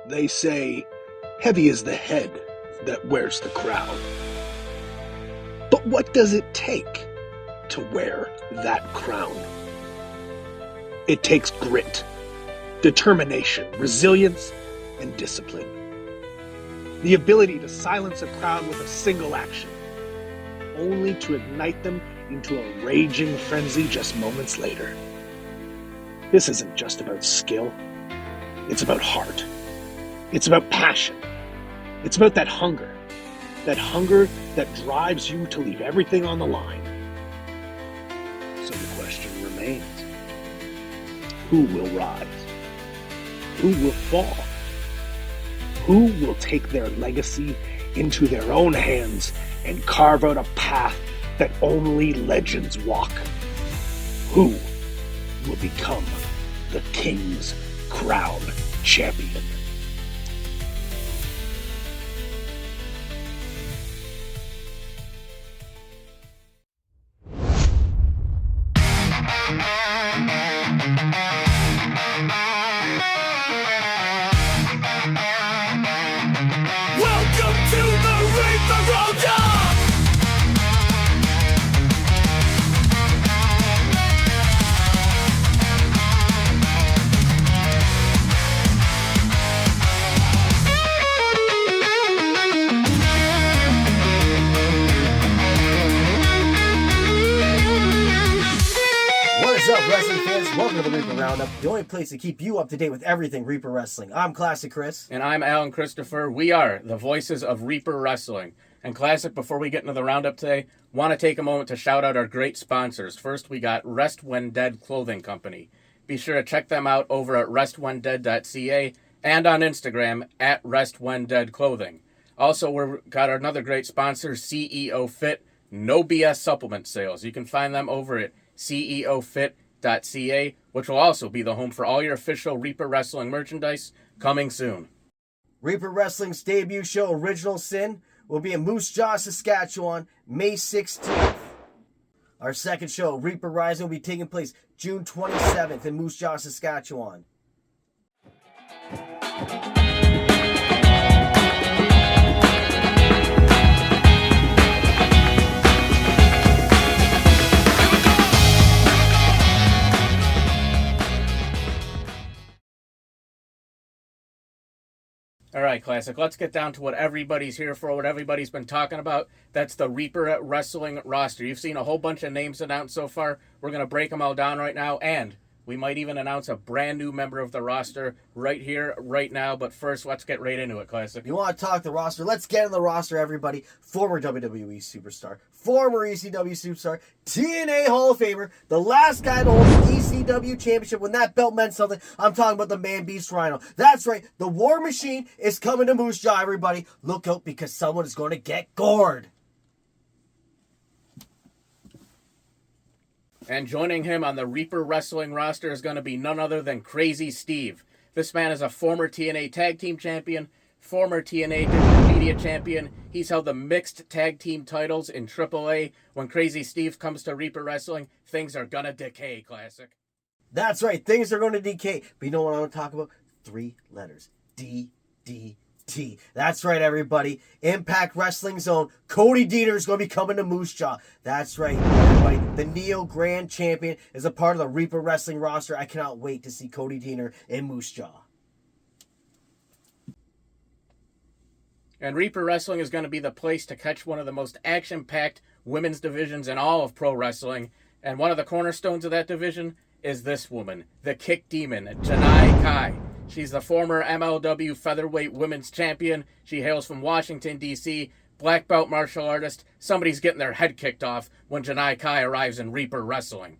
They say, heavy is the head that wears the crown. But what does it take to wear that crown? It takes grit, determination, resilience, and discipline. The ability to silence a crowd with a single action, only to ignite them into a raging frenzy just moments later. This isn't just about skill. It's about heart. It's about passion. It's about that hunger that drives you to leave everything on the line. So the question remains, who will rise? Who will fall? Who will take their legacy into their own hands and carve out a path that only legends walk? Who will become the King's Crown champion? Welcome to the Reaper Roundup! What is up, wrestling fans? Welcome to the Reaper Roundup, the only place to keep you up to date with everything Reaper Wrestling. I'm Classic Chris. And I'm Alan Christopher. We are the voices of Reaper Wrestling. And Classic, before we get into the roundup today, want to take a moment to shout out our great sponsors. First, we got Rest When Dead Clothing Company. Be sure to check them out over at restwhendead.ca and on Instagram at restwhendeadclothing. Also, we've got another great sponsor, CEO Fit, no BS supplement sales. You can find them over at ceofit.ca, which will also be the home for all your official Reaper Wrestling merchandise coming soon. Reaper Wrestling's debut show, Original Sin, will be in Moose Jaw, Saskatchewan, May 16th. Our second show, Reaper Rising, will be taking place June 27th in Moose Jaw, Saskatchewan. All right, Classic, let's get down to what everybody's here for, what everybody's been talking about. That's the Reaper Wrestling roster. You've seen a whole bunch of names announced so far. We're going to break them all down right now, and we might even announce a brand new member of the roster right here, right now. But first, let's get right into it, Classic. You want to talk the roster? Let's get in the roster, everybody. Former WWE superstar, former ECW superstar, TNA Hall of Famer, the last guy to hold the ECW championship when that belt meant something. I'm talking about the Man Beast Rhino. That's right, the War Machine is coming to Moose Jaw, everybody. Look out, because someone is going to get gored. And joining him on the Reaper Wrestling roster is going to be none other than Crazy Steve. This man is a former TNA Tag Team Champion, former TNA Digital Media Champion. He's held the mixed tag team titles in AAA. When Crazy Steve comes to Reaper Wrestling, things are going to decay, Classic. That's right, things are going to decay. But you know what I want to talk about? 3 letters. DDT. That's right, everybody. Impact Wrestling Zone. Cody Deaner is going to be coming to Moose Jaw. That's right, everybody. The Neo Grand Champion is a part of the Reaper Wrestling roster. I cannot wait to see Cody Deaner in Moose Jaw. And Reaper Wrestling is going to be the place to catch one of the most action-packed women's divisions in all of pro wrestling. And one of the cornerstones of that division is this woman, the Kick Demon, Janai Kai. She's the former MLW Featherweight Women's Champion. She hails from Washington, D.C., black belt martial artist. Somebody's getting their head kicked off when Janai Kai arrives in Reaper Wrestling.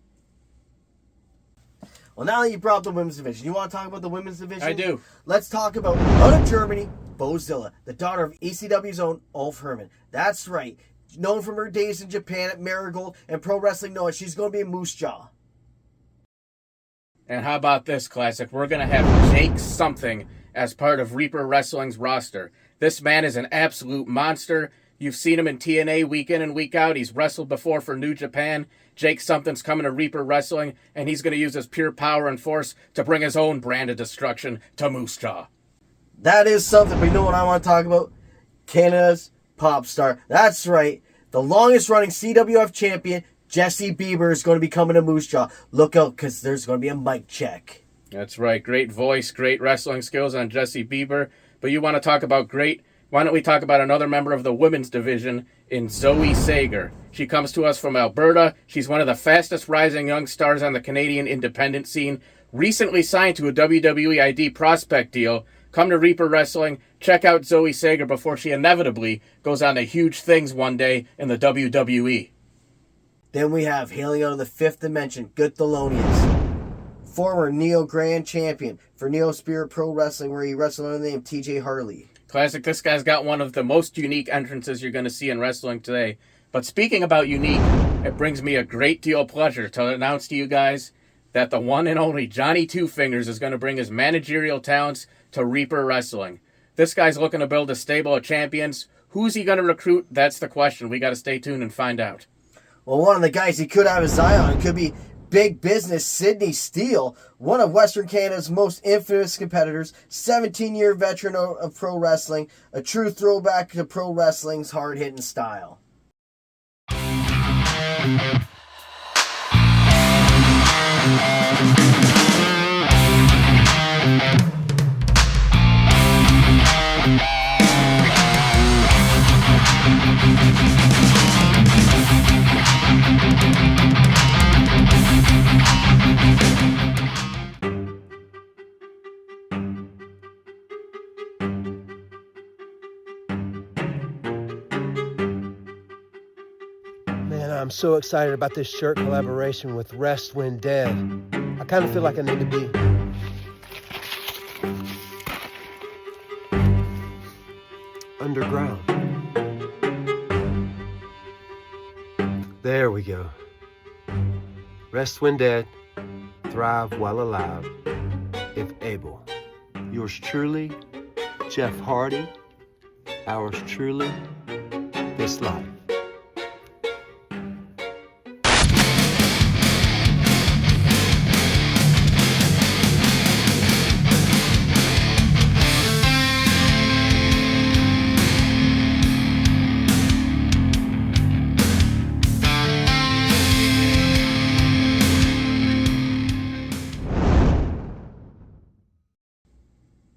Well, now that you brought up the women's division, you want to talk about the women's division? I do. Let's talk about, out of Germany, Bozilla, the daughter of ECW's own Ulf Herman. That's right. Known from her days in Japan at Marigold and Pro Wrestling Noah, she's going to be in Moose Jaw. And how about this, Classic? We're going to have Jake Something as part of Reaper Wrestling's roster. This man is an absolute monster. You've seen him in TNA week in and week out. He's wrestled before for New Japan. Jake Something's coming to Reaper Wrestling, and he's going to use his pure power and force to bring his own brand of destruction to Moose Jaw. That is something, but you know what I want to talk about? Canada's pop star. That's right. The longest running CWF champion, Jesse Bieber, is going to be coming to Moose Jaw. Look out, because there's going to be a mic check. That's right. Great voice, great wrestling skills on Jesse Bieber. But you want to talk about great? Why don't we talk about another member of the women's division in Zoe Sager? She comes to us from Alberta. She's one of the fastest rising young stars on the Canadian independent scene. Recently signed to a WWE ID prospect deal. Come to Reaper Wrestling. Check out Zoe Sager before she inevitably goes on to huge things one day in the WWE. Then we have, hailing out of the fifth dimension, Good Thelonious. Former Neo Grand Champion for Neo Spirit Pro Wrestling, where he wrestled under the name TJ Harley. Classic. This guy's got one of the most unique entrances you're going to see in wrestling today. But speaking about unique, it brings me a great deal of pleasure to announce to you guys that the one and only Johnny Two Fingers is going to bring his managerial talents to Reaper Wrestling. This guy's looking to build a stable of champions. Who's he going to recruit? That's the question. We got to stay tuned and find out. Well, one of the guys he could have his eye on could be big business Sidney Steele, one of Western Canada's most infamous competitors, 17-year veteran of pro wrestling, a true throwback to pro wrestling's hard-hitting style. Man, I'm so excited about this shirt collaboration with Rest When Dead. I kind of feel like I need to be underground. There we go. Rest when dead, thrive while alive, if able. Yours truly, Jeff Hardy. Ours truly, this life.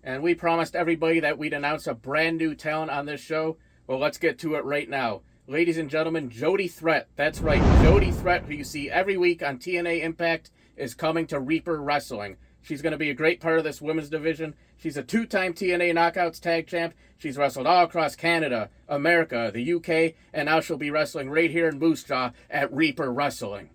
And we promised everybody that we'd announce a brand new talent on this show. Well, let's get to it right now. Ladies and gentlemen, Jody Threat. That's right, Jody Threat, who you see every week on TNA Impact, is coming to Reaper Wrestling. She's going to be a great part of this women's division. She's a two-time TNA Knockouts Tag Champ. She's wrestled all across Canada, America, the UK, and now she'll be wrestling right here in Moose Jaw at Reaper Wrestling.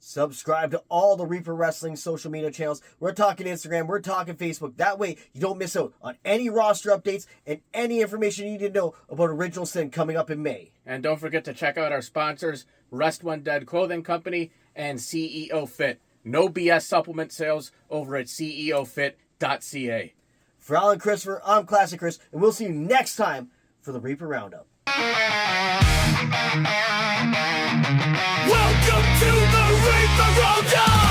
Subscribe to all the Reaper Wrestling social media channels. We're talking Instagram, we're talking Facebook. That way you don't miss out on any roster updates and any information you need to know about Original Sin coming up in May. And don't forget to check out our sponsors, Rest When Dead Clothing Company and CEO Fit. No BS supplement sales over at ceofit.ca. For Alan Christopher, I'm Classic Chris, and we'll see you next time for the Reaper Roundup. Welcome to the Reaper Roundup!